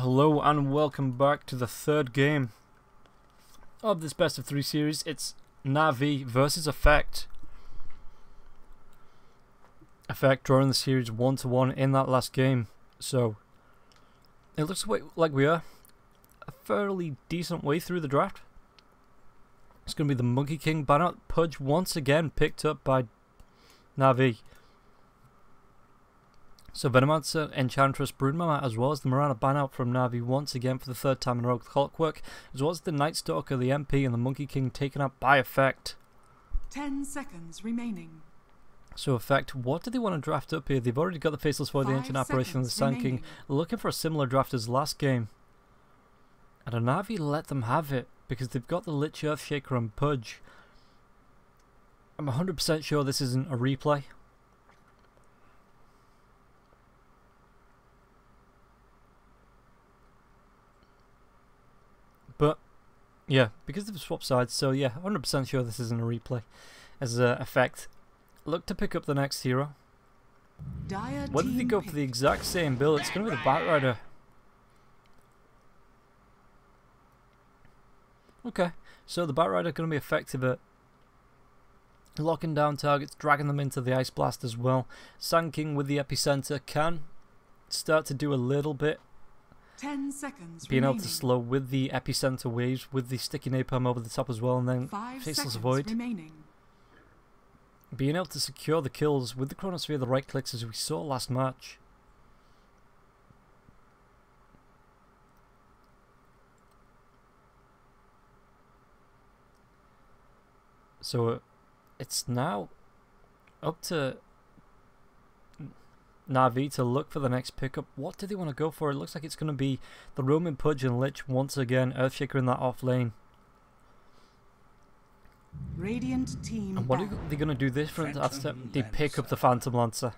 Hello and welcome back to the third game of this best of 3 series. It's NaVi versus Effect. Effect drawing the series 1-1 in that last game. So it looks like we are a fairly decent way through the draft. It's going to be the Monkey King banner. Pudge once again picked up by NaVi. So Venomancer, Enchantress, Broodmama, as well as the Mirana ban out from NaVi once again for the third time in a row. Clockwork, as well as the Night Stalker, the MP, and the Monkey King taken out by Effect. 10 seconds remaining. So Effect, what do they want to draft up here? They've already got the Faceless Void, the Ancient Apparition, and the Sand King. Looking for a similar draft as last game. And a NaVi let them have it, because they've got the Lich Earthshaker and Pudge. I'm 100% sure this isn't a replay. But, yeah, because they've swapped sides, so yeah, 100% sure this isn't a replay. As Effect, look to pick up the next hero. Whether they go for the exact same build, it's going to be the Batrider. Okay, so the Batrider going to be effective at locking down targets, dragging them into the Ice Blast as well. Sand King with the Epicenter can start to do a little bit. 10 seconds being remaining. able to slow with the Epicenter waves, with the sticky napalm over the top as well, and then 5 Faceless seconds Void. remaining. Being able to secure the kills with the Chronosphere, the right clicks, as we saw last match. So it's now up to NaVi to look for the next pickup. What do they want to go for? It looks like it's going to be the Roman Pudge and Lich once again. Earthshaker in that off lane. Radiant team. And what are they going to do different? They pick up the Phantom Lancer.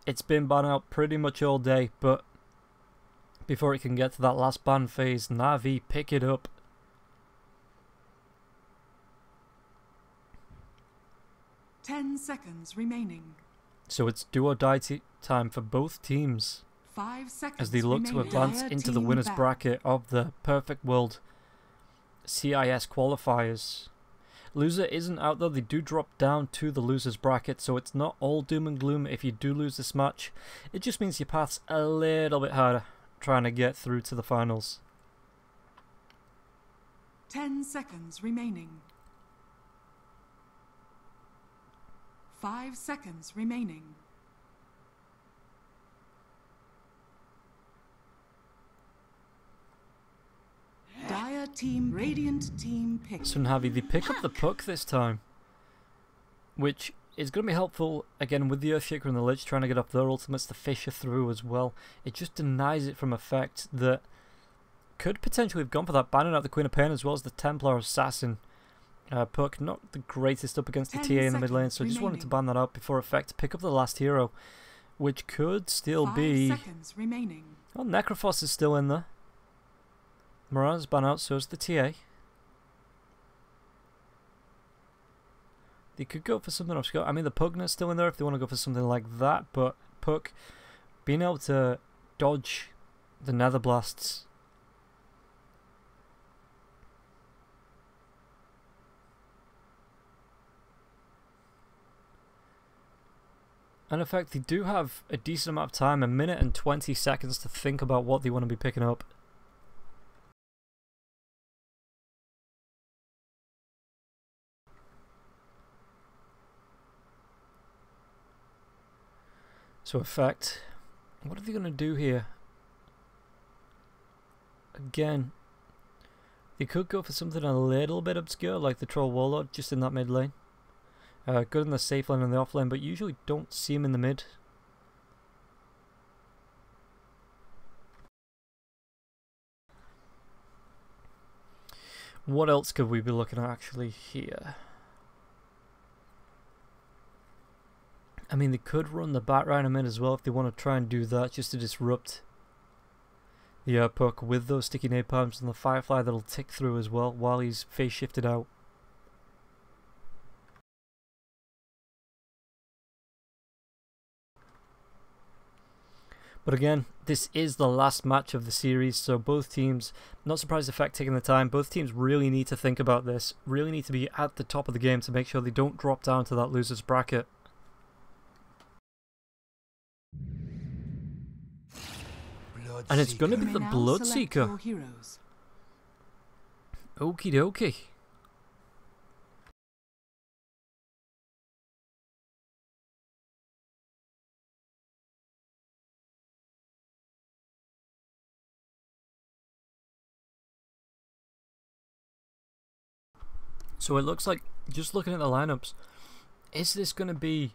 It's been banned out pretty much all day, but before it can get to that last ban phase, NaVi pick it up. Ten seconds remaining. So it's do or die time for both teams 5 seconds as they look to advance into the winners bracket of the Perfect World CIS Qualifiers. Loser isn't out though, they do drop down to the losers bracket, so it's not all doom and gloom if you do lose this match. It just means your path's a little bit harder trying to get through to the finals. 10 seconds remaining. 5 seconds remaining. Dire team, Radiant team pick. So NaVi, they pick up the puck this time, which is going to be helpful again with the Earthshaker and the Lich trying to get off their ultimates to Fisher through as well. It just denies it from Effect that could potentially have gone for that, banning out the Queen of Pain as well as the Templar Assassin. Puck, not the greatest up against the TA in the mid lane, so I just wanted to ban that out before Effect to pick up the last hero, which could still 5 be... seconds remaining. Well, Necrophos is still in there. Mirana's ban out, so is the TA. They could go for something obscure. I mean, the Pugna's still in there if they want to go for something like that, but Puck being able to dodge the Nether Blasts. And in fact, they do have a decent amount of time, 1 minute and 20 seconds to think about what they want to be picking up. So Effect, what are they going to do here? Again, they could go for something a little bit obscure, like the Troll Warlord, just in that mid lane. Good in the safe lane and the off lane, but usually don't see him in the mid. What else could we be looking at actually here? I mean, they could run the Batrider mid as well if they want to try and do that, just to disrupt the puck with those sticky napalms and the Firefly that'll tick through as well while he's phase shifted out. But again, this is the last match of the series, so both teams, not surprised the fact taking the time, both teams really need to think about this, really need to be at the top of the game to make sure they don't drop down to that loser's bracket. And it's going to be the Bloodseeker. Okie dokie. So it looks like, just looking at the lineups, is this going to be...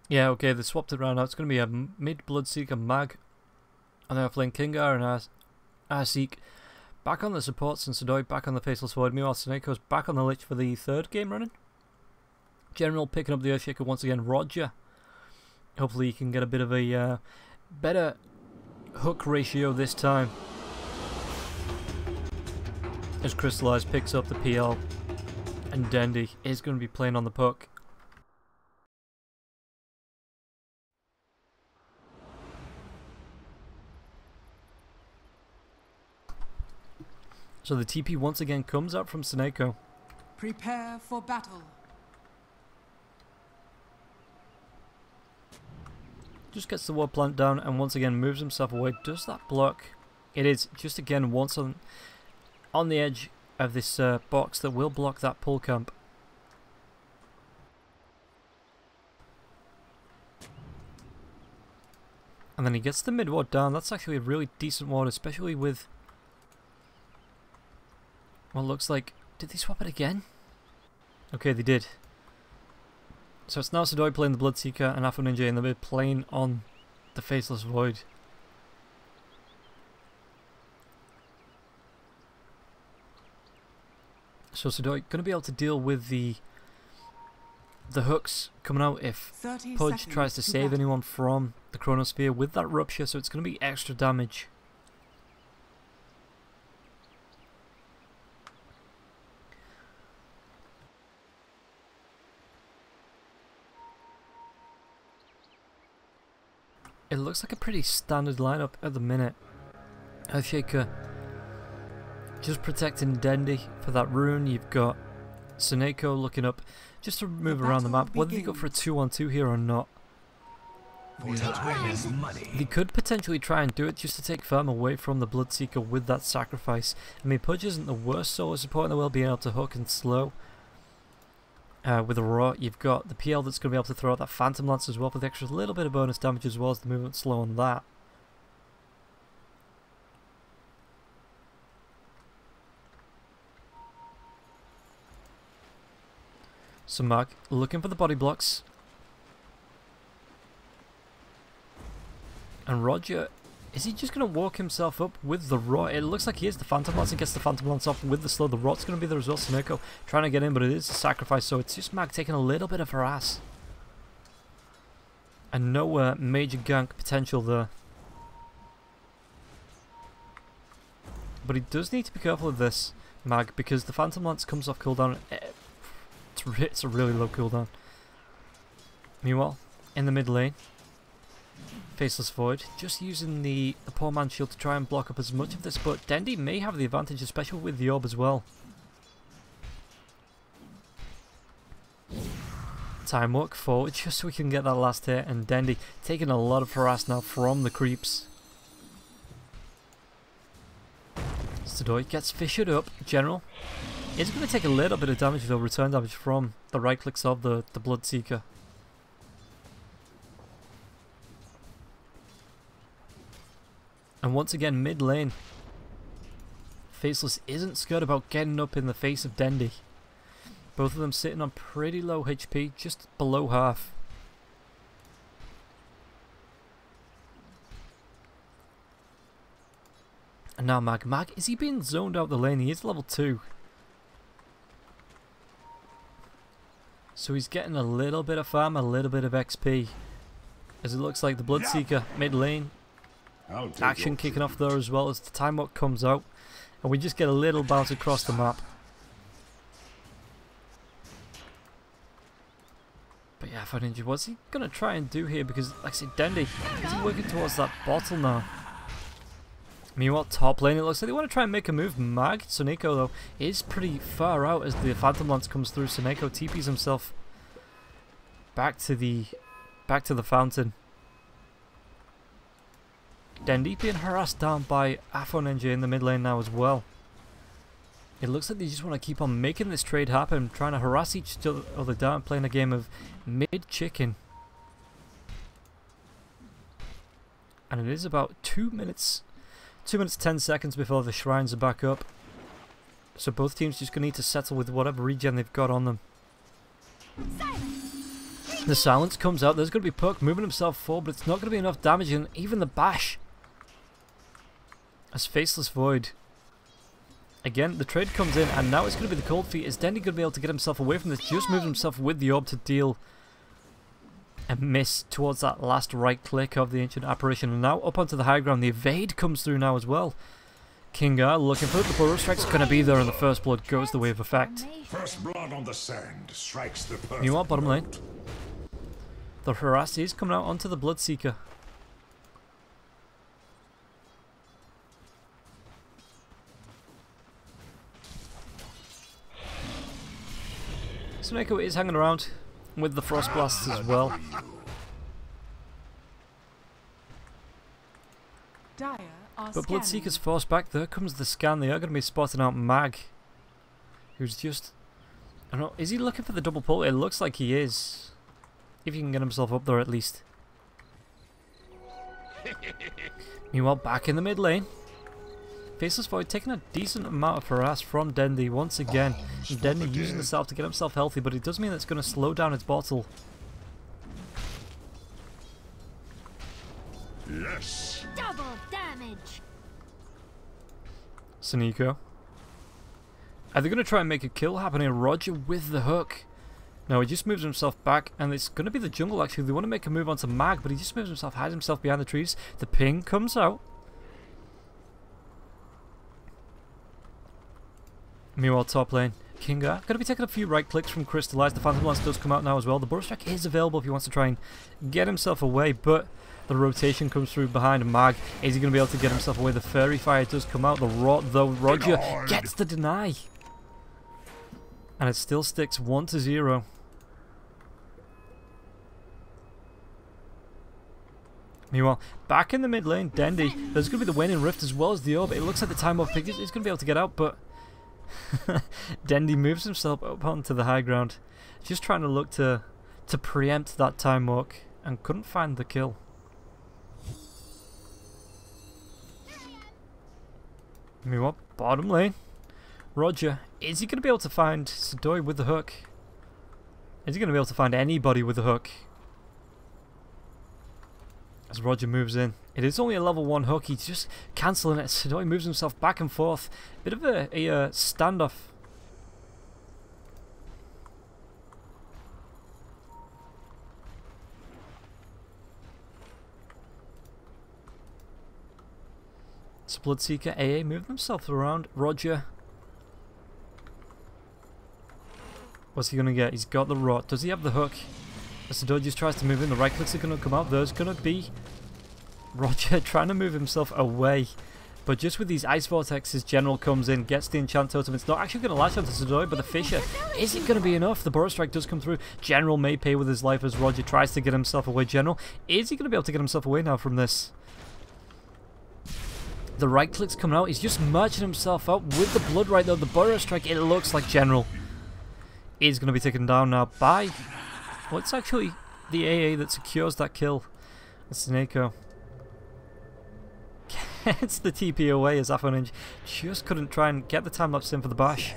Yeah, okay, they swapped it around now. It's going to be a mid-Bloodseeker Mag. And they're playing Kingar and Arseek back on the supports and Sadoi back on the Faceless Void. Meanwhile, Seneco's back on the Lich for the third game running. General picking up the Earthshaker once again. Roger. Hopefully he can get a bit of a better hook ratio this time. As Crystallize picks up the PL. And Dendy is going to be playing on the puck. So the TP once again comes up from Seneco. Prepare for battle. Just gets the ward plant down and once again moves himself away. Does that block? It is just again once on the edge of this box that will block that pull camp. And then he gets the mid ward down. That's actually a really decent ward, especially with what looks like... Did they swap it again? Okay, they did. So it's now Sadoi playing the Bloodseeker and Afro Ninja in the mid playing on the Faceless Void. So Sadoi going to be able to deal with the hooks coming out if Pudge tries to save anyone from the Chronosphere with that Rupture, so it's going to be extra damage. It looks like a pretty standard lineup at the minute. Earthshaker just protecting Dendy for that rune. You've got Seneco looking up just to move around the map. Whether they go for a 2-on-2 here or not. They could potentially try and do it just to take Firm away from the Bloodseeker with that sacrifice. I mean, Pudge isn't the worst solo support in the world, being able to hook and slow. With Aurora, you've got the PL that's going to be able to throw out that Phantom Lance as well for the extra little bit of bonus damage as well as the movement slow on that. So Mark looking for the body blocks. And Roger, is he just going to walk himself up with the rot? It looks like he is. The Phantom Lance and gets the Phantom Lance off with the slow. The rot's going to be the result. Seneco trying to get in, but it is a sacrifice, so it's just Mag taking a little bit of harass. And no major gank potential there. But he does need to be careful of this, Mag, because the Phantom Lance comes off cooldown. It's a really low cooldown. Meanwhile, in the mid lane, Faceless Void, just using the poor man's shield to try and block up as much of this, but Dendy may have the advantage, especially with the orb as well. Time walk forward just so we can get that last hit, and Dendy taking a lot of harass now from the creeps. Sadoi gets fissured up. General is going to take a little bit of damage though, return damage from the right clicks of the Bloodseeker. And once again, mid lane, Faceless isn't scared about getting up in the face of Dendy. Both of them sitting on pretty low HP, just below half. And now Mag. Is he being zoned out the lane? He is level 2. So he's getting a little bit of farm, a little bit of XP. As it looks like the Bloodseeker mid lane. Action kicking off there as well as the time walk comes out. And we just get a little bounce across the map. But yeah, for Ninja, what's he going to try and do here? Because, like I said, Dendi, is he working towards that bottle now? Meanwhile, top lane, it looks like they want to try and make a move. Mag, Suneko, though, is pretty far out as the Phantom Lance comes through. Suneko TPs himself back to the fountain. Dendi being harassed down by Afo Ninja in the mid lane now as well. It looks like they just want to keep on making this trade happen, trying to harass each other down, playing a game of mid-chicken. And it is about 2 minutes 10 seconds before the shrines are back up. So both teams just going to need to settle with whatever regen they've got on them. The silence comes out, there's going to be Puck moving himself forward, but it's not going to be enough damage, and even the bash. As Faceless Void. Again, the trade comes in, and now it's going to be the cold feet. Is Dendi going to be able to get himself away from this? Just move himself with the orb to deal a miss towards that last right click of the Ancient Apparition. And now up onto the high ground, the evade comes through now as well. Kingar looking for it, the Burrow Strike's going to be there, and the first blood goes the way of effect. First blood on the sand strikes the perfect. Meanwhile, bottom lane. The harass is coming out onto the Bloodseeker. Suneko is hanging around with the Frost Blasts as well. But Bloodseeker's forced back. There comes the scan. They are going to be spotting out Mag, who's just... I don't know, is he looking for the double pull? It looks like he is. If he can get himself up there at least. Meanwhile, back in the mid lane. Faceless Void taking a decent amount of harass from Dendi once again. And Dendi using the salve to get himself healthy, but it does mean it's going to slow down its bottle. Yes. Double damage. Suneko. Are they going to try and make a kill happen here? Roger with the hook. No, he just moves himself back, and it's going to be the jungle actually. They want to make a move onto Mag, but he just moves himself, hides himself behind the trees. The ping comes out. Meanwhile, top lane, Kingar going to be taking a few right clicks from Crystallize. The Phantom Lance does come out now as well. The Burrow Strike is available if he wants to try and get himself away, but the rotation comes through behind Mag. Is he going to be able to get himself away? The Fairy Fire does come out. Though Roger gets the deny. And it still sticks 1-0. Meanwhile, back in the mid lane, Dendi. There's going to be the Waning Rift as well as the orb. It looks like the Time Warp Pig is going to be able to get out, but Dendi moves himself up onto the high ground, just trying to look to preempt that Time Walk, and couldn't find the kill. Meanwhile, bottom lane, Roger, is he going to be able to find Sidoi with the hook? Is he going to be able to find anybody with the hook? As Roger moves in. It is only a level 1 hook, he's just cancelling it. Sidoi moves himself back and forth. Bit of a standoff. So Bloodseeker, AA move themselves around. Roger. What's he going to get? He's got the rot. Does he have the hook? Sidoi just tries to move in. The right clicks are going to come out. There's going to be Roger trying to move himself away. But just with these Ice Vortexes, General comes in, gets the Enchant Totem. It's not actually going to latch onto Sidoi, but the Fisher isn't going to be enough. The Burrow Strike does come through. General may pay with his life as Roger tries to get himself away. General, is he going to be able to get himself away now from this? The right click's coming out. He's just merging himself out with the Blood Right though. The Burrow Strike, it looks like General is going to be taken down now by... Well, it's actually the AA that secures that kill. That's Suneko. Gets the TP away as Afoninj just couldn't try and get the time lapse in for the bash.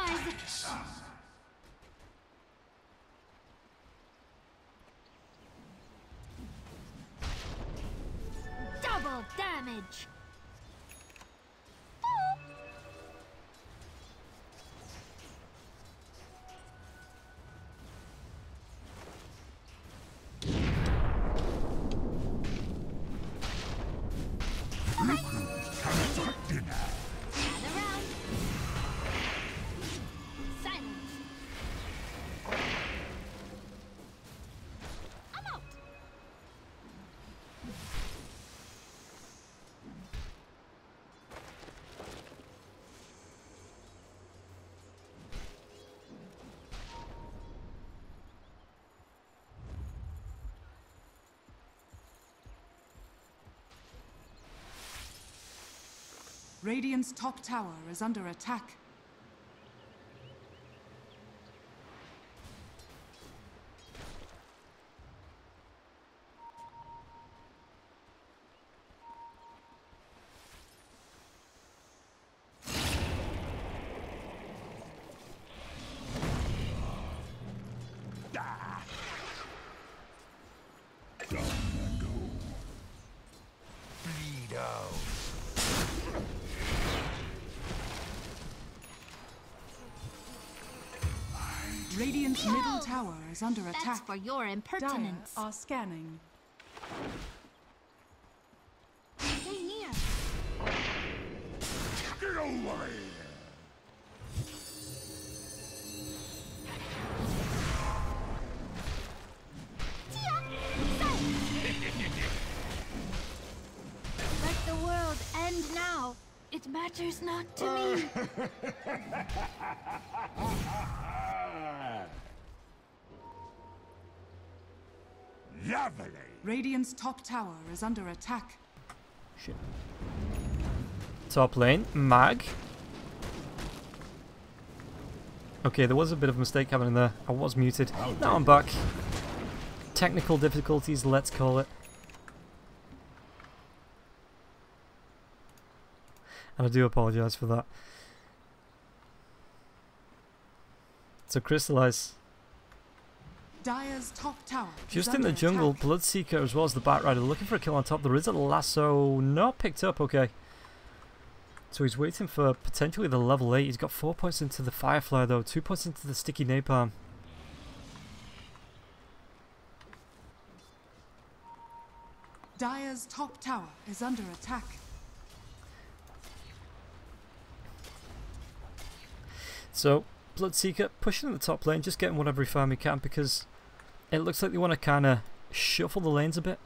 Surprise! Double damage! Radiant's top tower is under attack. Radiant's middle tower is under That's attack. for your Dire impertinence. are scanning. Stay near. Get over here! Let the world end now. It matters not to me. Lovely! Radiant's top tower is under attack. Shit. Top lane, Mag. Okay, there was a bit of a mistake happening there. I was muted. Now I'm back. Technical difficulties, let's call it. And I do apologise for that. So Crystallize. Dire's top tower is Just in under the jungle, attack. Bloodseeker as well as the Batrider looking for a kill on top. There is a lasso not picked up, okay. So he's waiting for potentially the level 8. He's got 4 points into the Firefly though, 2 points into the Sticky Napalm. Dire's top tower is under attack. So, Bloodseeker pushing in the top lane, just getting whatever he farm he can because it looks like they want to kind of shuffle the lanes a bit.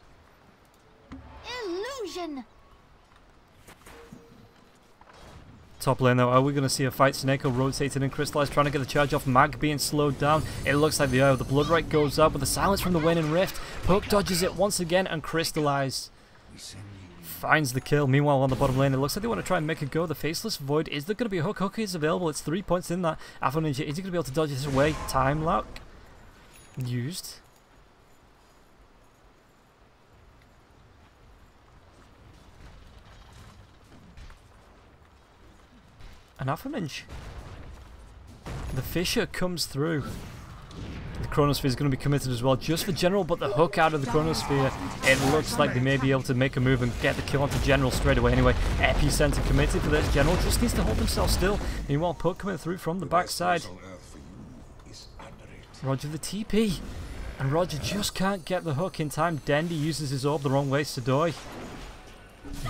Illusion. Top lane though, are we going to see a fight? Sneko rotating and Crystallize trying to get the charge off. Mag being slowed down. It looks like the Eye of the Bloodright goes up with the silence from the Waning Rift. Poke dodges it once again and Crystallize finds the kill. Meanwhile on the bottom lane, it looks like they want to try and make a go. The Faceless Void, is there going to be a hook? Hook is available, it's 3 points in that. Afro Ninja, is he going to be able to dodge this away? Time lock used. An Ninja. The Fisher comes through. The Chronosphere is going to be committed as well, just for General, but the hook out of the Chronosphere, it looks like they may be able to make a move and get the kill onto General straight away anyway. Epicenter committed for this. General just needs to hold himself still. Meanwhile, Poke coming through from the backside. Roger the TP. And Roger just can't get the hook in time. Dendy uses his orb the wrong way. Sidoi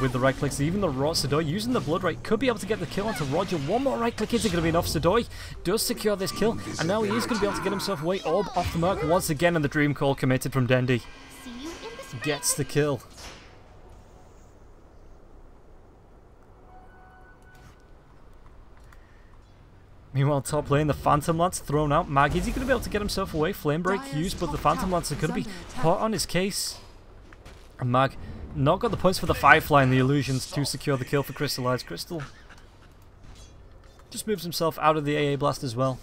with the right clicks, even the raw Sidoi using the Bloodright could be able to get the kill onto Roger. One more right click isn't going to be enough. Sidoi does secure this kill, and now he is going to be able to get himself away. Orb off the mark once again, and the Dream Call committed from Dendy. See you in the spring. Gets the kill. Meanwhile, top lane, the Phantom Lance thrown out. Mag, is he going to be able to get himself away? Flame Break used, but the Phantom Lance is going to be hot on his case. And Mag not got the points for the Firefly and the Illusions to secure the kill for Crystallize. Crystal just moves himself out of the AA Blast as well.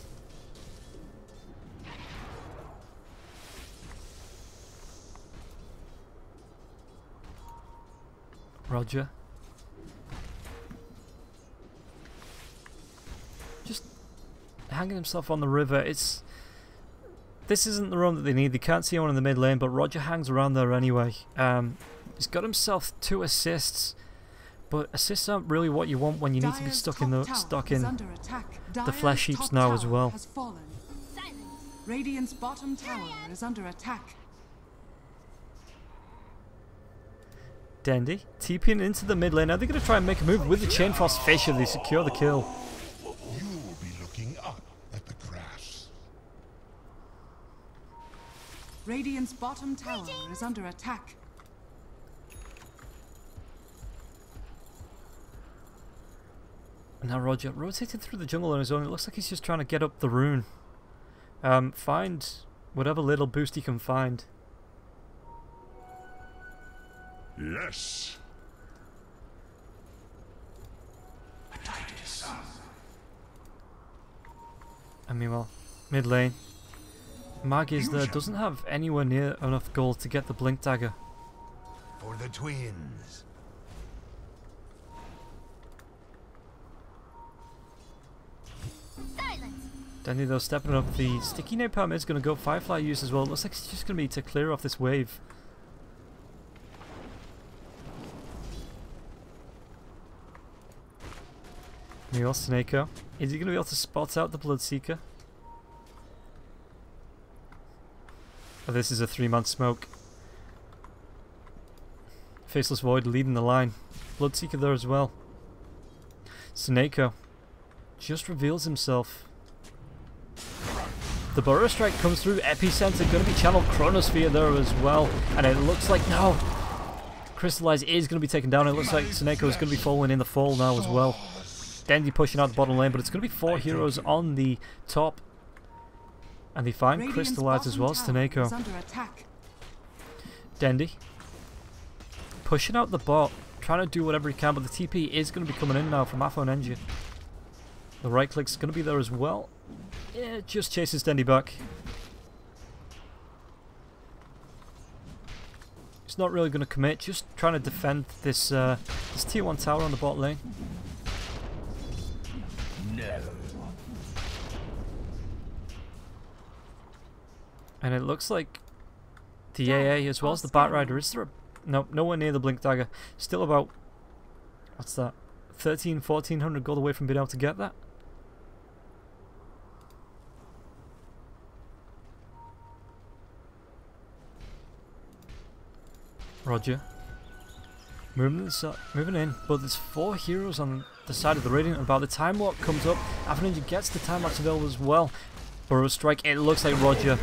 Roger. Just hanging himself on the river. This isn't the roam that they need. They can't see anyone in the mid lane, but Roger hangs around there anyway. He's got himself 2 assists, but assists aren't really what you want when you need to be stuck in the flesh heaps now as well. Radiant's bottom tower is under attack. Dendy TPing into the mid lane. Now they're going to try and make a move with the Chain Frost Fisher. They secure the kill. You will be looking up at the grass. Radiant's bottom tower is under attack. Now Roger rotating through the jungle on his own. It looks like he's just trying to get up the rune. Find whatever little boost he can find. Yes. And meanwhile, mid lane, Mag is there, doesn't have anywhere near enough gold to get the Blink Dagger. For the twins. Danny though stepping up. The sticky napalm is going to go. Firefly use as well. It looks like it's just going to be to clear off this wave. Meanwhile, Snako. Is he going to be able to spot out the Bloodseeker? Oh, this is a 3-man smoke. Faceless Void leading the line. Bloodseeker there as well. Snako just reveals himself. The Burrow Strike comes through. Epicenter going to be channeled. Chronosphere there as well. And it looks like, no! Crystallize is going to be taken down. It looks like Snako is going to be falling in the fall now as well. Dendy pushing out the bottom lane, but it's going to be 4 heroes on the top. And they find Crystallize as well, Snako. Dendy pushing out the bot, trying to do whatever he can, but the TP is going to be coming in now from Afo and Engie. The right click's going to be there as well. Yeah, it just chases Dendy back. He's not really going to commit, just trying to defend this this tier 1 tower on the bot lane. No. And it looks like the AA as well as the Batrider. Is there a... Nope, nowhere near the Blink Dagger. Still about... What's that? 1400 gold away from being able to get that. Roger. Moving in, but there's 4 heroes on the side of the Radiant. And by the time Walk comes up, Avaninja gets the time lapse available as well. Burrow Strike, it looks like Roger.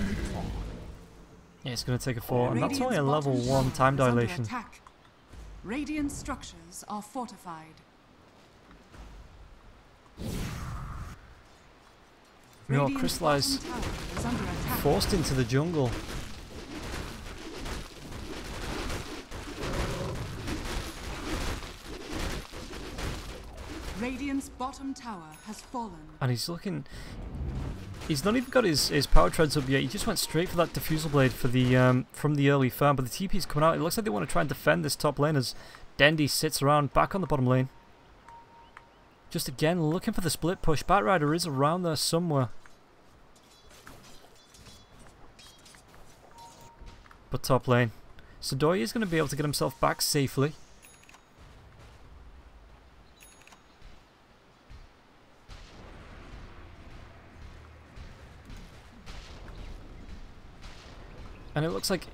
Yeah, it's going to take a 4, and that's only a level 1 time dilation. Radiant structures are fortified. Meanwhile, Crystallize forced into the jungle. Radiant's bottom tower has fallen. And he's looking... He's not even got his power treads up yet. He just went straight for that Diffusal Blade for the from the early farm. But the TP's coming out. It looks like they want to try and defend this top lane as Dendy sits around back on the bottom lane. Just again looking for the split push. Batrider is around there somewhere. But top lane. Sidoi is going to be able to get himself back safely. And it looks like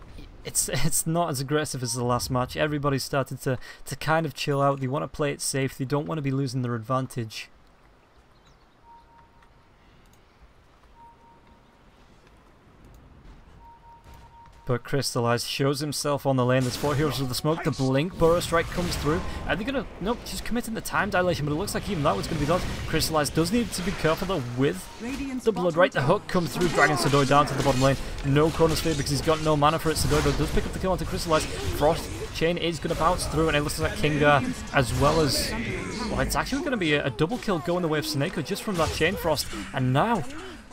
it's not as aggressive as the last match. Everybody's started to kind of chill out. They want to play it safe. They don't want to be losing their advantage. But Crystallize shows himself on the lane. There's 4 heroes with the smoke. The Blink Burrow Strike comes through. Are they going to... Nope, just committing the time dilation. But it looks like even that was going to be dodged. Crystallize does need to be careful though with the Blood Right. The hook comes through, dragging Sidoi down to the bottom lane. No Chronosphere because he's got no mana for it. Sidoi though does pick up the kill onto Crystallize. Frost Chain is going to bounce through, and it looks like Kinga as well as... Well, it's actually going to be a double kill going the way of Snako just from that Chain Frost. And now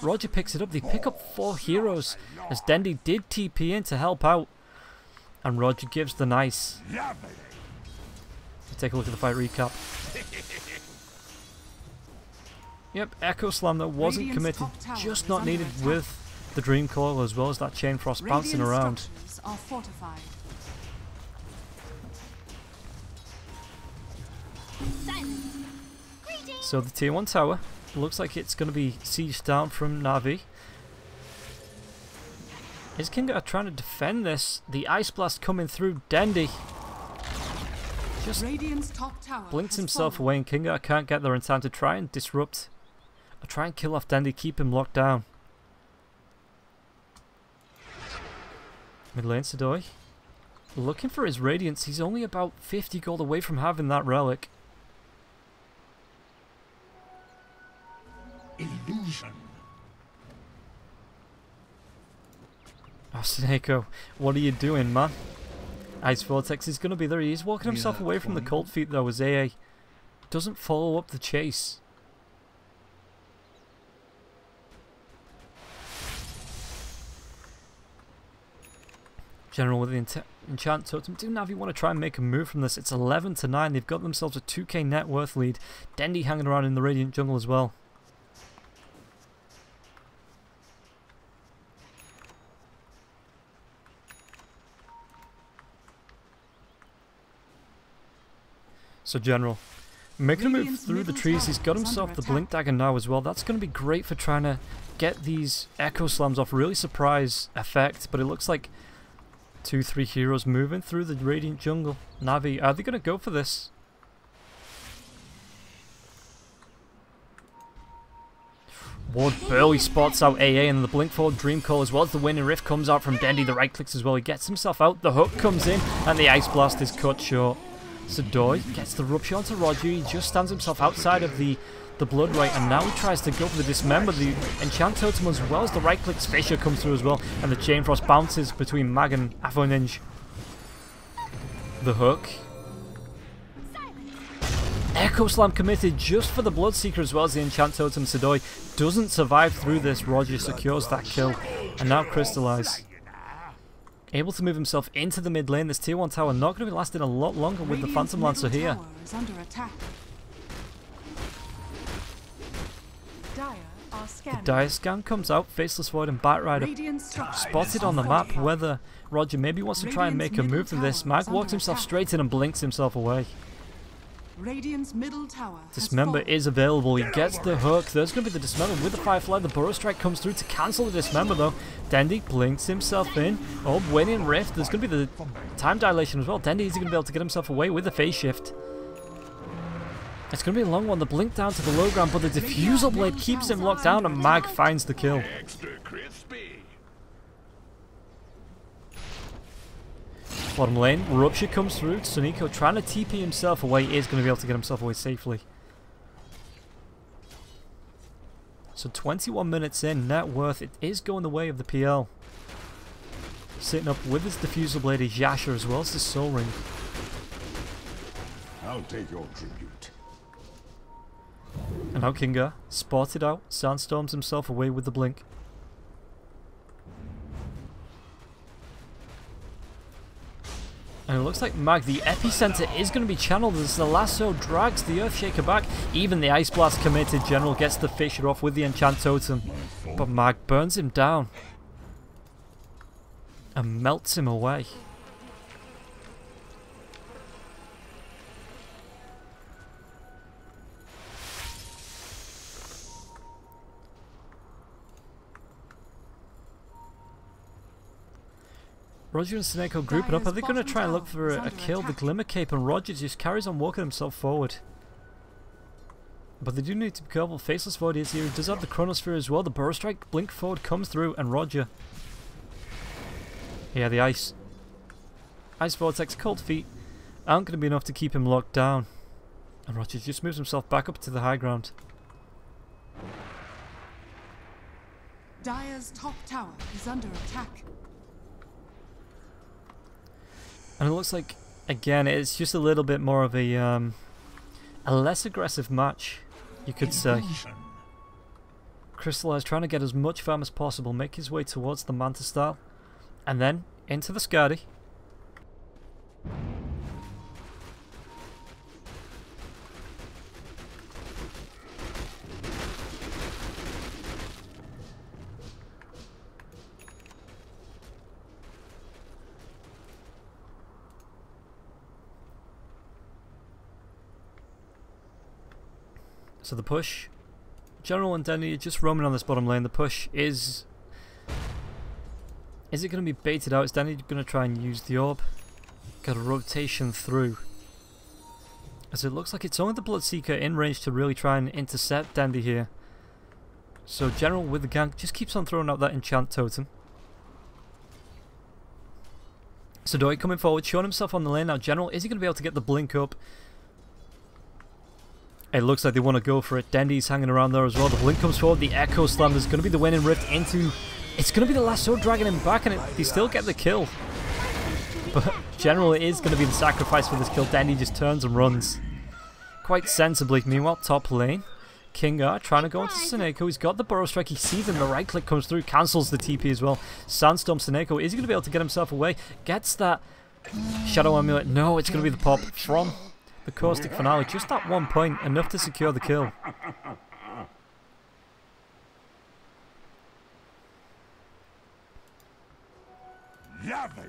Roger picks it up. They pick up 4 heroes as Dendy did TP in to help out. And Roger gives the nice. Take a look at the fight recap. Yep, Echo Slam that wasn't Radiant's committed, top tower just is not under needed attack. with the Dream Coil as well as that Chain Frost bouncing Radiant around. structures are fortified. Silence. Greetings. So the tier 1 tower looks like it's going to be sieged down from NaVi. Is Kinga trying to defend this? The Ice Blast coming through. Dendi just Radiant's top tower blinks has himself fallen. away, and Kinga can't get there in time to try and disrupt or try and kill off Dendi, keep him locked down. Mid lane Sidoi looking for his Radiance. He's only about 50 gold away from having that relic. Illusion. Oh, Snako, what are you doing, man? Ice Vortex is going to be there. He's walking himself away from the cold feet, though, as AA doesn't follow up the chase. General with the enchant totem. Do NaVi want to try and make a move from this? It's 11-9. They've got themselves a 2k net worth lead. Dendi hanging around in the Radiant jungle as well. So General, making a move Radiant's through the middle trees. tower He's got is himself under the Blink Dagger now as well. That's going to be great for trying to get these Echo Slams off. Really surprise effect, but it looks like 2-3 heroes moving through the Radiant jungle. NaVi, are they going to go for this? Ward barely spots out AA, and the Blink forward Dream Call as well as the Winning Rift comes out from Dendi. The right clicks as well. He gets himself out. The hook comes in, and the Ice Blast is cut short. Sidoi gets the Rupture onto Roger. He just stands himself outside of the Blood Right, and now he tries to go for the Dismember. The Enchant Totem as well as the right clicks. Fissure comes through as well, and the Chain Frost bounces between Mag and Ninja. The hook. Echo Slam committed just for the Bloodseeker as well as the Enchant Totem. Sidoi doesn't survive through this. Roger secures that kill, and now Crystallize able to move himself into the mid lane. This tier 1 tower not going to be lasting a lot longer with the Radiant's Phantom Lancer middle here. tower is under attack. Dire are The scanning. Dire Scan comes out. Faceless Void and Bat Rider Radiant structures spotted are on the map. fortified. Whether Roger maybe wants to try and make a Radiant's move from middle this. tower Mag is walks under himself attack. straight in and blinks himself away. Radiant's middle tower has Dismember fallen. is available. He gets the hook. There's going to be the Dismember with the Firefly. The Burrow Strike comes through to cancel the Dismember though. Dendi blinks himself in. Oh, Winning Rift. There's going to be the time dilation as well. Dendi is going to be able to get himself away with the phase shift. It's going to be a long one. The blink down to the low ground, but the Diffusal Blade keeps him locked down, and Mag finds the kill. Extra crispy. Bottom lane, Rupture comes through. Suniko trying to TP himself away, is going to be able to get himself away safely. So 21 minutes in, net worth, it is going the way of the PL. Sitting up with his Diffusal Blade is Yasha as well as his Soul Ring. I'll take your tribute. And now Kinga, spotted out, sandstorms himself away with the blink. And it looks like Mag, the epicenter is going to be channeled as the lasso drags the Earthshaker back. Even the Ice Blast committed. General gets the Fissure off with the Enchant Totem. But Mag burns him down and melts him away. Roger and Sneko grouping up. Are they going to try and look for a kill? The Glimmer Cape, and Roger just carries on walking himself forward. But they do need to be careful. Faceless Void is here. He does have the Chronosphere as well. The Burrow Strike blink forward comes through, and Roger. Yeah, the Ice Vortex, Cold Feet aren't going to be enough to keep him locked down. And Roger just moves himself back up to the high ground. Dire's top tower is under attack. And it looks like, again, it's just a little bit more of a less aggressive match, you could say. Crystallize trying to get as much farm as possible, make his way towards the Manta style, and then into the Skadi. So the push, General and Dandy are just roaming on this bottom lane. The push is it going to be baited out? Is Dandy going to try and use the orb? Got a rotation through. As it looks like it's only the Bloodseeker in range to really try and intercept Dandy here. So General with the gank just keeps on throwing out that enchant totem. Sadoi coming forward, showing himself on the lane now. General, is he going to be able to get the blink up? It looks like they want to go for it. Dandy's hanging around there as well. The blink comes forward. The Echo Slam is going to be the winning rift into... It's going to be the lasso dragging him back, and they still get the kill. But General is going to be the sacrifice for this kill. Dandy just turns and runs quite sensibly. Meanwhile, top lane, Kingar trying to go into Seneko. He's got the Burrow Strike. He sees him. The right click comes through, cancels the TP as well. Sandstorm Seneko. Is he going to be able to get himself away? Gets that Shadow Amulet. No, it's going to be the pop from the Caustic Finale. Just that 1 point, enough to secure the kill. Lovely.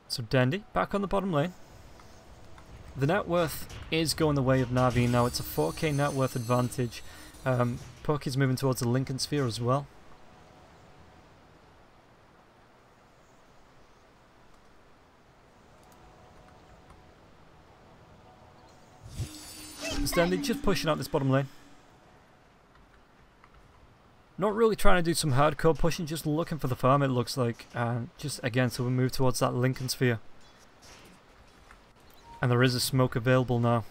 So Dandy back on the bottom lane. The net worth is going the way of NaVi now. It's a 4k net worth advantage. Puck is moving towards the Lincoln Sphere as well. Dandy just pushing out this bottom lane. Not really trying to do some hardcore pushing, just looking for the farm, it looks like. Just again, so we move towards that Lincoln Sphere. And there is a smoke available now.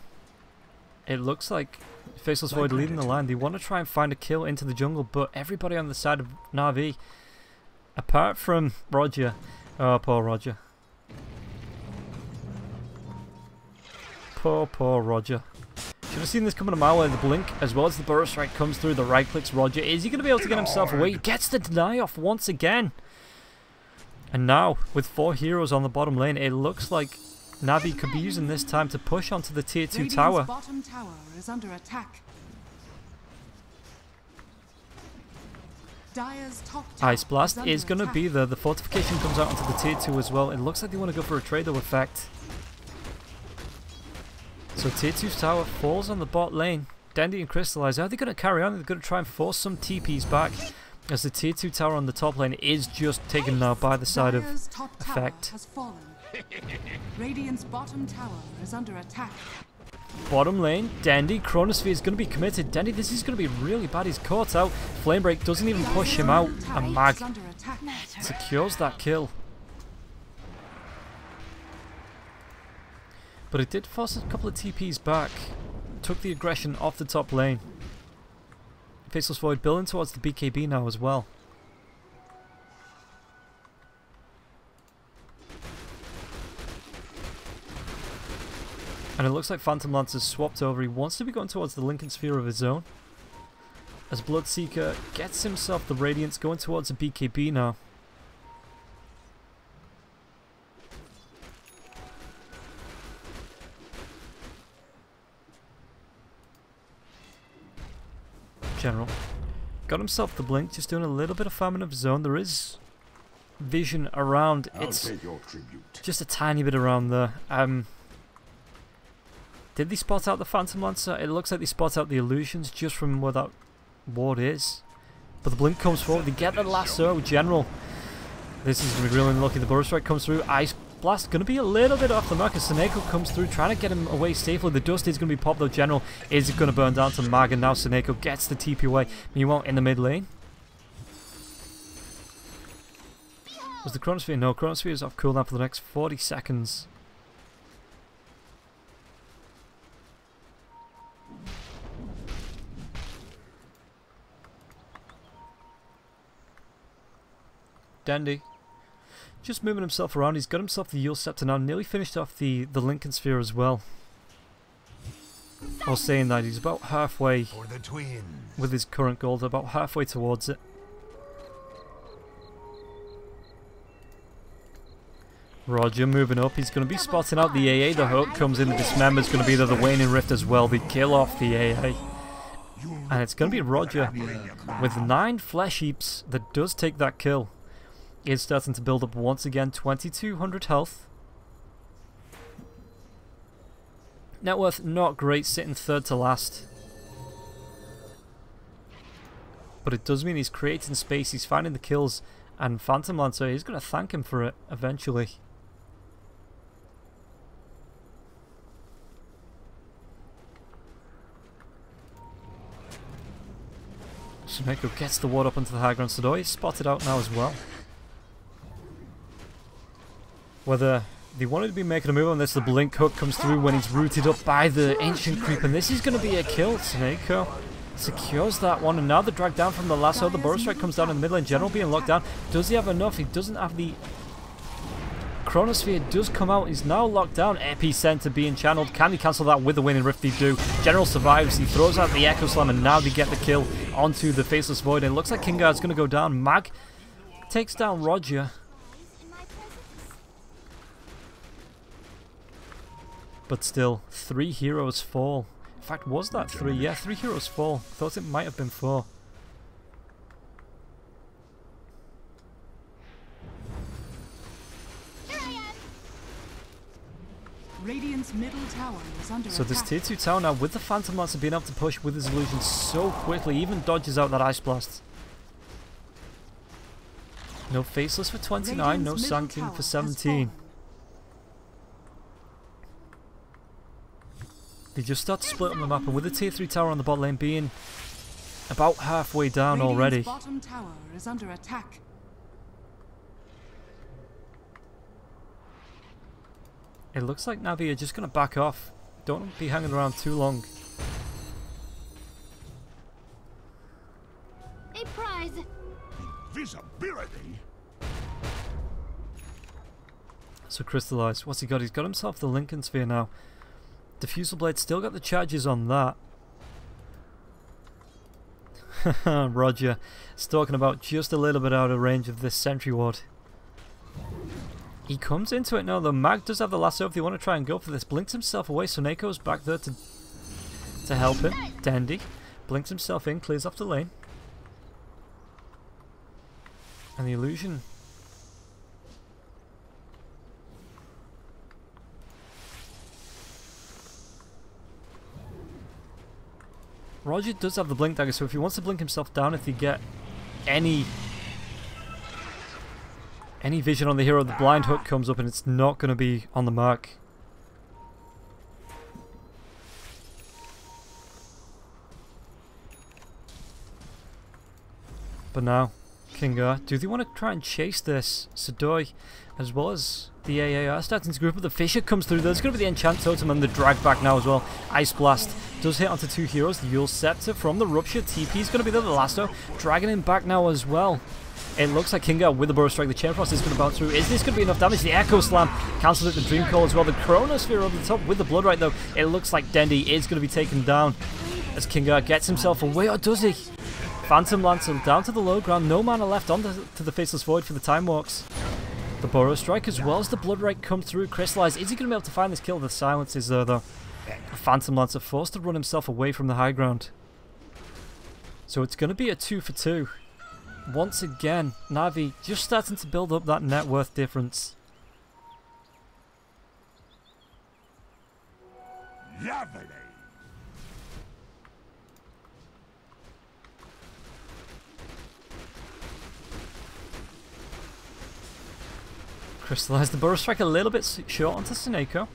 It looks like Faceless Void leading the line. They want to try and find a kill into the jungle, but everybody on the side of NaVi, apart from Roger. Oh, poor Roger. Poor Roger. Should have seen this coming a mile away. The blink, as well as the Burrow Strike, comes through. The right clicks Roger. Is he going to be able to get himself away? He gets the deny off once again. And now, with 4 heroes on the bottom lane, it looks like NaVi could be using this time to push onto the tier 2 tower. Bottom tower is under attack. Dire's top tower Ice Blast is going to attack. be there. The fortification comes out onto the tier 2 as well. It looks like they want to go for a trade-off effect. So tier 2's tower falls on the bot lane. Dandy and Crystallize, are they going to carry on? They're going to try and force some TPs back, as the tier 2 tower on the top lane is just taken now by the side of Dire's top tower effect. has fallen. Radiant's bottom tower is under attack. Bottom lane, Dandy, Chronosphere is going to be committed. Dandy, this is going to be really bad. He's caught out. Flame Break doesn't even push him out. And Mag Is under attack. secures that kill. But it did force a couple of TPs back. Took the aggression off the top lane. Faceless Void building towards the BKB now as well. And it looks like Phantom Lance has swapped over. He wants to be going towards the Lincoln Sphere of his own. As Bloodseeker gets himself the Radiance, going towards the BKB now. General got himself the blink, just doing a little bit of farming of his own. There is vision around. It's just a tiny bit around there. Did they spot out the Phantom Lancer? It looks like they spot out the illusions just from where that ward is. But the blink comes forward. They get the lasso. General, this is going to be really unlucky. The Burrow Strike comes through. Ice Blast going to be a little bit off the mark as Seneko comes through, trying to get him away safely. The dust is going to be popped though. General is going to burn down to Mag, and now Seneko gets the TP away. Meanwhile, in the mid lane, was the Chronosphere? No, Chronosphere is off cooldown for the next 40 seconds. Dandy just moving himself around. He's got himself the Yule Scepter now, nearly finished off the Lincoln Sphere as well. While saying that, he's about halfway with his current gold, about halfway towards it. Roger moving up. He's going to be spotting out the AA. The hook comes in. The Dismember's going to be there. The Waning Rift as well. They kill off the AA. And it's going to be Roger with 9 flesh heaps that does take that kill. He's starting to build up once again, 2200 health. Net worth not great, sitting third to last. But it does mean he's creating space, he's finding the kills, and Phantom Lancer, he's going to thank him for it eventually. Sumeko gets the ward up onto the high ground. Sadoi is spotted out now as well. Whether they wanted to be making a move on this, the blink hook comes through when he's rooted up by the ancient creep, and this is going to be a kill. Sumeko secures that one, and now the drag down from the lasso. The Burrow Strike comes down in the middle lane. General being locked down. Does he have enough? He doesn't have the Chronosphere. Does come out. He's now locked down. Epicenter being channeled. Can he cancel that with the winning Rift? They do. General survives. He throws out the Echo Slam, and now they get the kill onto the Faceless Void. And it looks like Kingard's going to go down. Mag takes down Roger. But still, 3 heroes fall. In fact, was that 3? Yeah, 3 heroes fall. Thought it might have been 4. Radiant's middle tower is under So this attack. tier 2 tower now, with the Phantom Lancer being able to push with his illusion so quickly, even dodges out that Ice Blast. No Faceless for 29, no Sun King for 17. They just start to split up the map, and with the tier 3 tower on the bot lane being about halfway down already. Bottom tower is under attack. It looks like NaVi are just going to back off. Don't be hanging around too long. A prize. Invisibility? So Crystallize, what's he got? He's got himself the Lincoln Sphere now. Diffusal Blade still got the charges on that. Roger is talking about just a little bit out of range of this Sentry Ward. He comes into it now though. Mag does have the lasso if they want to try and go for this. Blinks himself away, so Neko's back there to help him. Dandy blinks himself in, clears off the lane. And the illusion. Roger does have the blink dagger, so if he wants to blink himself down, if they get any vision on the hero, the blind hook comes up and it's not going to be on the mark. But now, Kingar, do they want to try and chase this? Sadoi, as well as the AA are starting to group up. The Fissure comes through. There's going to be the Enchant Totem and the drag back now as well. Ice Blast does hit onto 2 heroes. The Yule Scepter from the Rupture. TP is going to be there. The Lasso dragging him back now as well. It looks like Kingar with the Burrow Strike. The Chain Frost is going to bounce through. Is this going to be enough damage? The Echo Slam cancels it. The Dream Call as well. The Chronosphere over the top with the Blood Right though. It looks like Dendy is going to be taken down as Kingar gets himself away. Or does he? Phantom Lancer down to the low ground. No mana left on to the Faceless Void for the Time Walks. The Burrow Strike as well as the Blood Right come through. Crystallize. Is he going to be able to find this kill? The silence is there though. Phantom Lancer forced to run himself away from the high ground. So it's going to be a 2 for 2. Once again, NaVi just starting to build up that net worth difference. Lovely. Crystallize the Burrow Strike a little bit short onto Suneko.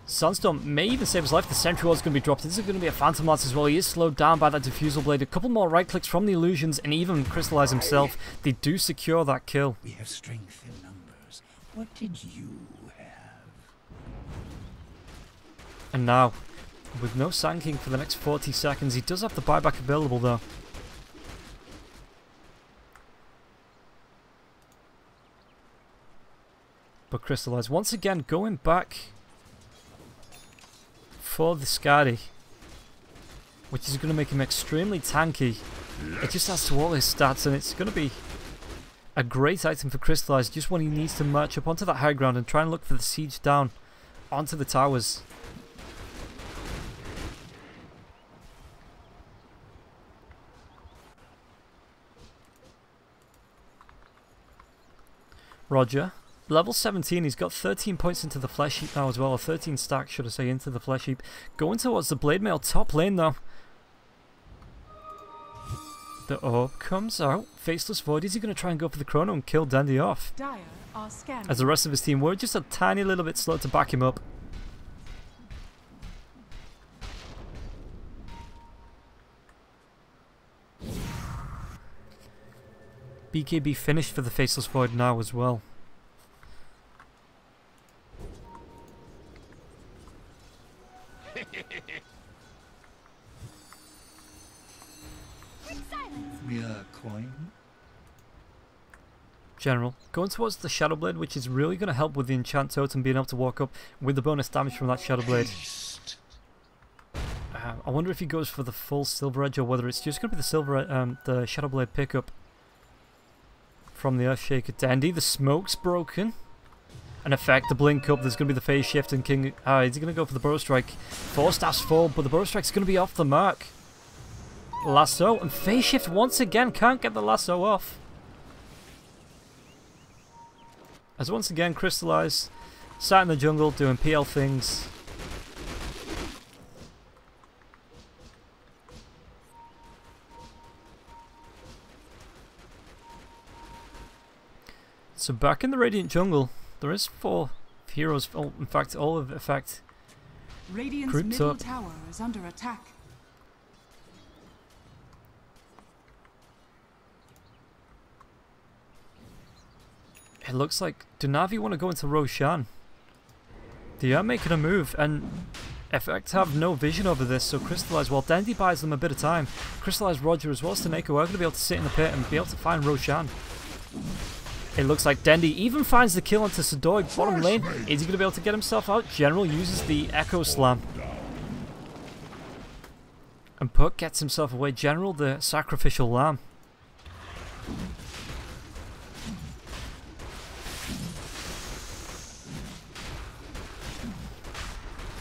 Sunstorm may even save his life. The Sentry Ward's going to be dropped. This is going to be a Phantom Lance as well. He is slowed down by that Diffusal Blade. A couple more right clicks from the Illusions and even Crystallize himself. They do secure that kill. We have strength in numbers. What did you have? And now, with no Sand King for the next 40 seconds, he does have the buyback available though. But Crystallize once again going back for the Skadi, which is going to make him extremely tanky. It just adds to all his stats, and it's going to be a great item for Crystallize just when he needs to march up onto that high ground and try and look for the siege down onto the towers. Roger. Level 17, he's got 13 points into the flesh heap now as well, or 13 stacks, should I say, into the flesh heap. Going towards the blade mail top lane though. The orb comes out. Faceless Void, is he going to try and go for the chrono and kill Dandy off? Dire are scanning. As the rest of his team were just a tiny little bit slow to back him up. BKB finished for the Faceless Void now as well. We are coin. General, going towards the Shadow Blade, which is really going to help with the enchant totem being able to walk up with the bonus damage from that Shadow Blade. I wonder if he goes for the full Silver Edge or whether it's just going to be the Shadow Blade pickup from the Earthshaker. Dandy, the smoke's broken. An effect, the blink up, there's going to be the phase shift and King... is he going to go for the Burrow Strike? 4 staffs fall, but the Burrow Strike's going to be off the mark. Lasso, and phase shift once again, can't get the lasso off. As once again, Crystallize, sat in the jungle doing PL things. So back in the Radiant jungle, there is 4 heroes, in fact all of effect Radiant's grouped middle up. tower is under attack. It looks like, do NaVi want to go into Roshan? They are making a move, and Effect have no vision over this, so Crystallize, while Dandy buys them a bit of time, Crystallize, Roger as well as Taneko are going to be able to sit in the pit and be able to find Roshan. It looks like Dandy even finds the kill onto Sadoi, bottom lane. Is he going to be able to get himself out? General uses the Echo Slam. And Puck gets himself away. General, the sacrificial lamb.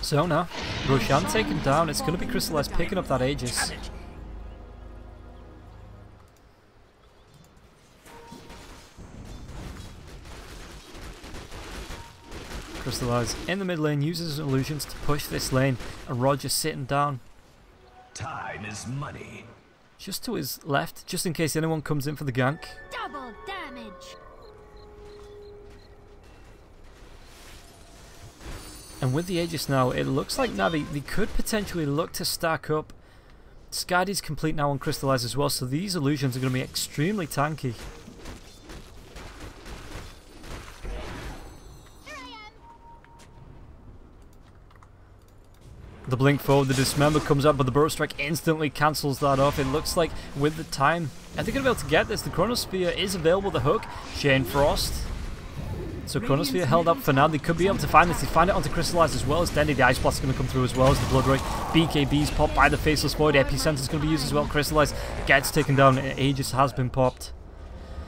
So now, Roshan taken down. It's going to be Crystallize picking up that Aegis. Crystallize in the mid lane uses his illusions to push this lane, and Roger sitting down. Time is money. Just to his left, just in case anyone comes in for the gank. Double damage. And with the Aegis now, it looks like NaVi, they could potentially look to stack up. Skadi's complete now on Crystallize as well, so these illusions are going to be extremely tanky. The blink forward, the dismember comes up, but the Burrow Strike instantly cancels that off. It looks like with the time, are they going to be able to get this? The Chronosphere is available, the hook. Shane Frost. So Chronosphere held up for now. They could be able to find this. They find it onto Crystallize as well as Dendy. The Ice Blast is going to come through as well as the Blood Rush. BKB's popped by the Faceless Void. Epicenter is going to be used as well. Crystallize gets taken down. Aegis has been popped.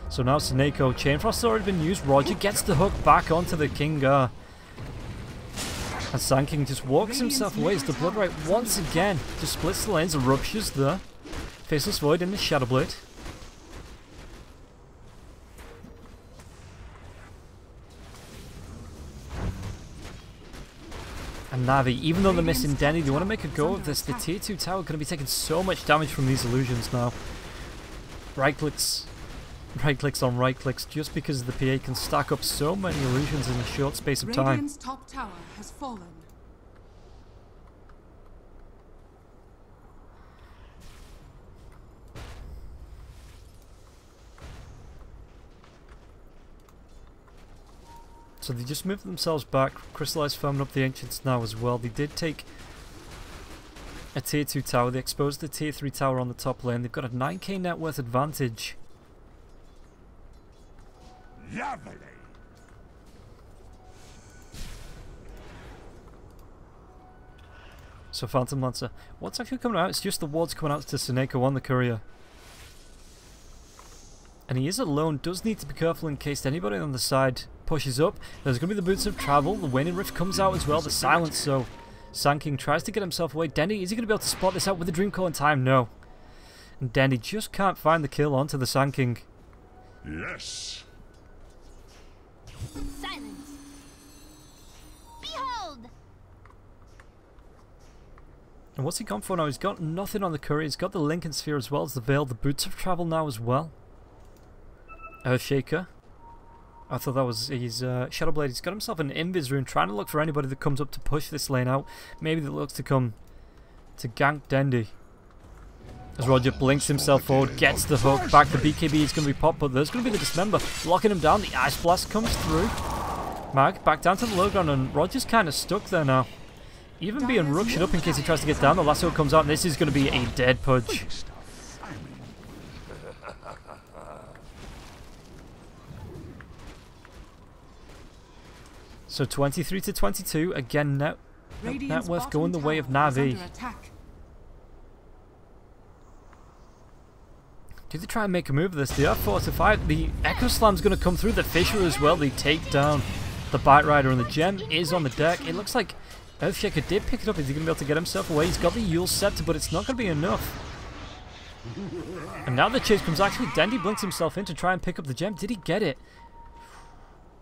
So now Taneko. Chain Frost has already been used. Roger gets the hook back onto the Kingar. And Sand King just walks himself away as the Blood Right once again just splits the lanes and ruptures the Faceless Void in the Shadow Blade. And NaVi, even though they're missing Denny, they want to make a go of this. The tier 2 tower going to be taking so much damage from these illusions now. Right clicks on right clicks, just because the PA can stack up so many illusions in a short space of time. Radiant's top tower has fallen. So they just moved themselves back. Crystallize farming up the Ancients now as well. They did take a tier 2 tower. They exposed the tier 3 tower on the top lane. They've got a 9k net worth advantage. Lovely. So Phantom Lancer. What's actually coming out? It's just the wards coming out to Taneko on the courier. And he is alone. Does need to be careful in case anybody on the side pushes up. There's going to be the Boots of Travel. The Waning Rift comes out as well. The Silence. So Sand King tries to get himself away. Dendy, is he going to be able to spot this out with the Dream Core in time? No. And Dendy just can't find the kill onto the Sand King. Yes. Silence. Behold! And what's he gone for now? He's got nothing on the courier. He's got the Lincoln Sphere as well as the Veil. The Boots of Travel now as well. Earthshaker. I thought that was his Shadowblade. He's got himself an Invis rune, trying to look for anybody that comes up to push this lane out. Maybe that looks to come to gank Dendi. As Roger blinks himself forward, gets the hook back. The BKB is going to be popped, but there's going to be the Dismember locking him down. The Ice Blast comes through. Mag back down to the low ground, and Roger's kind of stuck there now. Even being ruched up in case he tries to get down. The lasso comes out, and this is going to be a dead pudge. So 23 to 22. Again, net worth going the way of NaVi. Do they try and make a move of this? They are fortified. The Echo Slam's going to come through. The Fissure as well. They take down the Bite Rider, and the gem is on the deck. It looks like Earthshaker did pick it up. Is he going to be able to get himself away? He's got the Yule Scepter, but it's not going to be enough. And now the chase comes. Actually, Dendi blinks himself in to try and pick up the gem. Did he get it?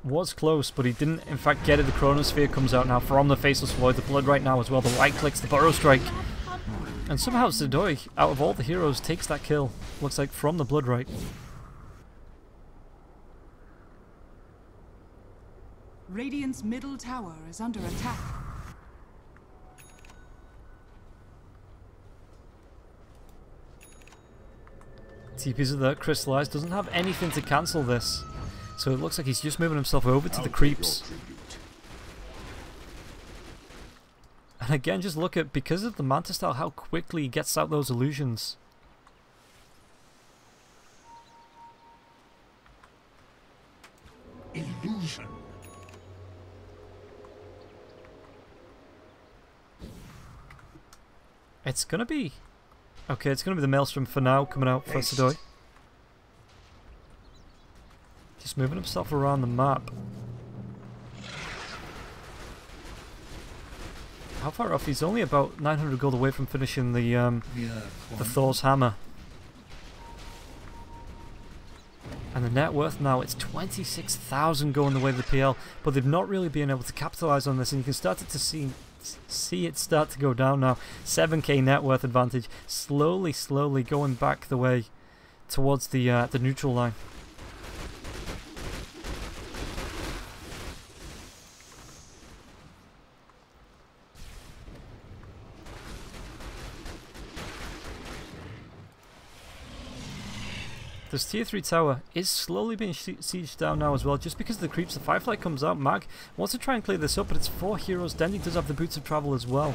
Was close, but he didn't in fact get it. The Chronosphere comes out now from the Faceless Void. The Blood right now as well. The right clicks, the Burrow Strike. And somehow Zidoi, out of all the heroes, takes that kill. Looks like from the Blood right. Radiant's middle tower is under attack. TPs are there. Crystallized doesn't have anything to cancel this. So it looks like he's just moving himself over to the creeps. And again, just look at, because of the Manta style, how quickly he gets out those illusions. Illusion. It's gonna be... Okay, it's gonna be the Maelstrom for now, coming out for Zidoi. Just moving himself around the map. How far off? He's only about 900 gold away from finishing the Thor's Hammer. And the net worth now, it's 26,000 going the way of the PL, but they've not really been able to capitalize on this, and you can start to see it start to go down now. 7k net worth advantage, slowly going back the way towards the neutral line. This tier 3 tower is slowly being sieged down now as well, just because of the creeps. The Firefly comes out. Mag wants to try and clear this up, but it's 4 heroes. Dendi does have the Boots of Travel as well.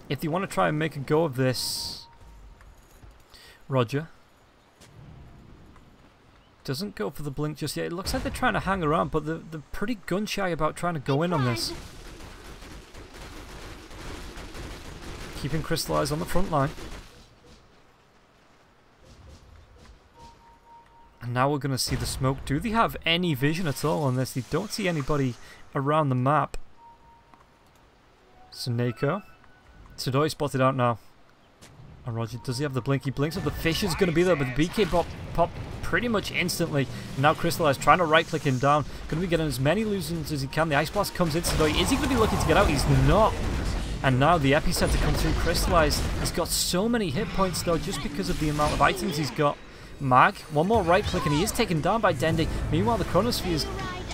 If they want to try and make a go of this, Roger doesn't go for the blink just yet. It looks like they're trying to hang around, but they're pretty gun shy about trying to go in on this. Keeping Crystallized on the front line. And now we're going to see the smoke. Do they have any vision at all on this? They don't see anybody around the map. Suneko. Zidoi spotted out now. And Roger, does he have the blink? He blinks up. The fish is going to be there, but the BK pop pretty much instantly. Now Crystallized trying to right-click him down. Going to be getting as many illusions as he can. The Ice Blast comes in. Zidoi, is he going to be looking to get out? He's not. And now the Epicenter comes through. Crystallized. He's got so many hit points though, just because of the amount of items he's got. Mag, one more right click and he is taken down by Dendi. Meanwhile, the Chronosphere is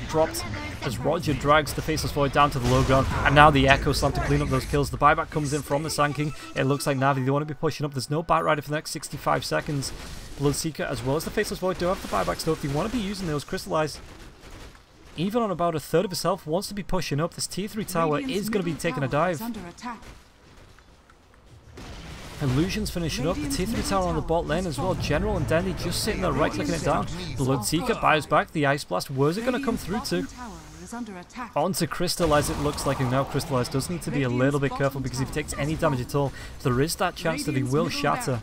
dropped as Roger drags the Faceless Void down to the low ground. And now the Echo Slam to clean up those kills. The buyback comes in from the Sand King. It looks like NaVi, they want to be pushing up. There's no Bite Rider for the next 65 seconds. Bloodseeker as well as the Faceless Void do have the buyback still. If they want to be using those Crystallized, even on about a third of his health, wants to be pushing up. This tier 3 tower is going to be taking a dive. Illusion's finishing up. The tier 3 tower on the bot lane as well. General and Dendi just sitting there right clicking it down. Bloodseeker buys back the Ice Blast. Where's it going to come through to? Onto Crystallize it looks like, and now Crystallize does need to be a little bit careful because if he takes any damage at all, there is that chance that he will shatter.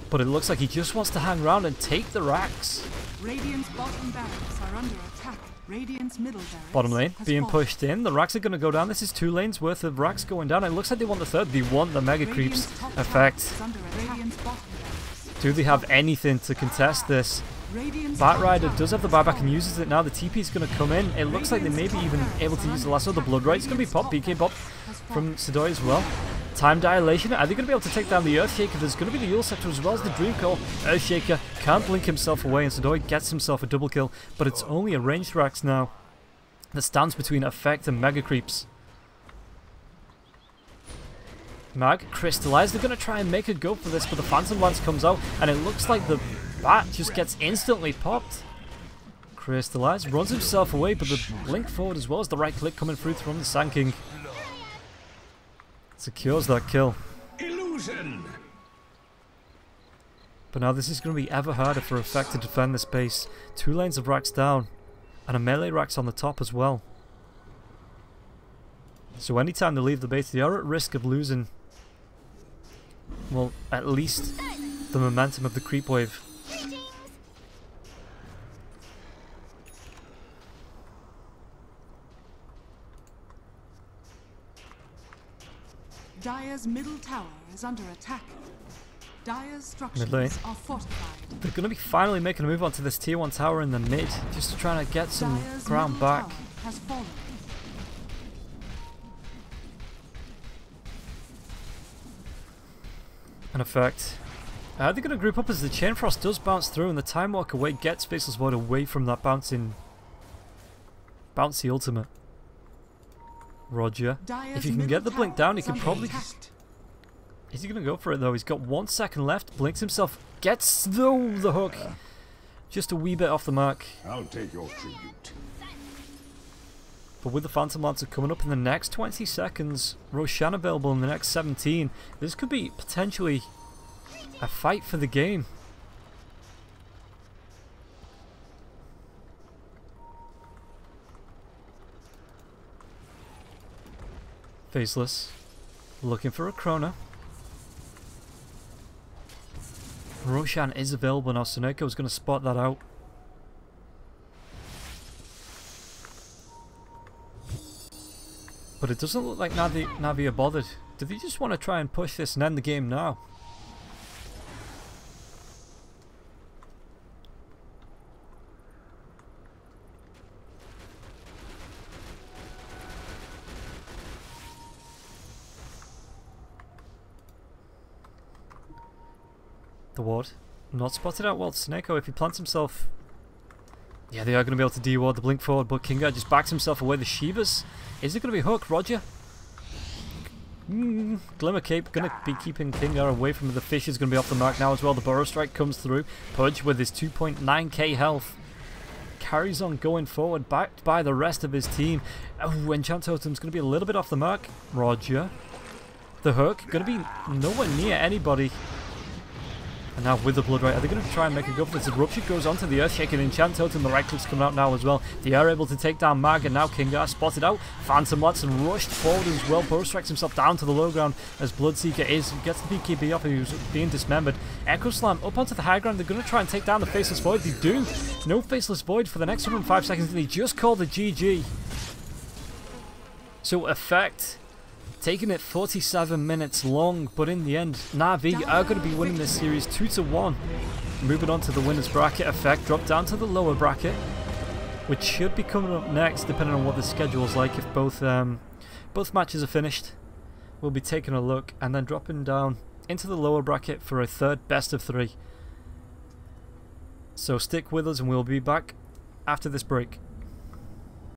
But it looks like he just wants to hang around and take the racks. Radiant's bottom barracks are under attack. Radiant's middle barracks Bottom lane being pushed in. The racks are going to go down. This is 2 lanes worth of racks going down. It looks like they want the third. They want the Mega Creeps effect. Do they have anything to contest this? Radiant's Bat top Rider tower does have the has buyback and fallen. uses it now. The TP is going to come in. It looks like they may be even able to use the lasso. The Blood Right is going to be popped. BK pop from Sidoi as well. Time Dilation. Are they going to be able to take down the Earthshaker? There's going to be the Yule Scepter as well as the Dream Call. Earthshaker can't blink himself away, and Sidoi gets himself a double kill. But it's only a ranged Rax now that stands between Effect and Mega Creeps. Mag, Crystallize. They're going to try and make a go for this, but the Phantom Lance comes out, and it looks like the Bat just gets instantly popped. Crystallize runs himself away, but the blink forward as well as the right click coming through from the Sand King secures that kill. Illusion. But now this is going to be ever harder for Effect to defend this base. 2 lanes of Rax down, and a melee Rax on the top as well. So anytime they leave the base, they are at risk of losing, well, at least the momentum of the creep wave. Dire's middle tower is under attack. Dire's Mid lane. structures are fortified. They're going to be finally making a move onto this tier 1 tower in the mid, just to try to get some Dire's ground middle back. tower has fallen. In effect, they're going to group up as the Chain Frost does bounce through, and the Time Walk away gets Faceless Void away from that bouncy ultimate. Roger. Dire's If you can get the middle blink tower down, he is can under probably... attack. Is he going to go for it though? He's got 1 second left, blinks himself, gets the hook. Just a wee bit off the mark. I'll take your tribute. But with the Phantom Lancer coming up in the next 20 seconds, Roshan available in the next 17, this could be potentially a fight for the game. Faceless, looking for a Chrono. Roshan is available now, Suneko is going to spot that out. But it doesn't look like NaVi are bothered. Do they just want to try and push this and end the game now? The ward. Not spotted out well. Sneko, if he plants himself... Yeah, they are going to be able to de-ward the blink forward, but Kinga just backs himself away. The Shivas. Is it going to be Hook? Roger? Glimmer Cape going to be keeping Kinga away from the fish. Is going to be off the mark now as well. The Burrow Strike comes through. Pudge with his 2.9k health carries on going forward, backed by the rest of his team. Oh, Enchant Totem's going to be a little bit off the mark. Roger. The Hook going to be nowhere near anybody. And now with the Blood Right, are they going to try and make a go for this? The Rupture goes onto the Earthshaker and Enchant Totem. The right click's coming out now as well. They are able to take down Mag, and now Kingar spotted out. Phantom Lance and rushed forward as well. Burrow strikes himself down to the low ground as Bloodseeker gets the BKB off, who's being dismembered. Echo Slam up onto the high ground. They're going to try and take down the Faceless Void. They do. No Faceless Void for the next 105 seconds, and they just called a GG. So Effect taking it 47 minutes long, but in the end, NaVi are going to be winning this series 2-1. Moving on to the winners bracket. Effect drop down to the lower bracket, which should be coming up next, depending on what the schedule's like. If both matches are finished, we'll be taking a look and then dropping down into the lower bracket for a third best of 3. So stick with us, and we'll be back after this break.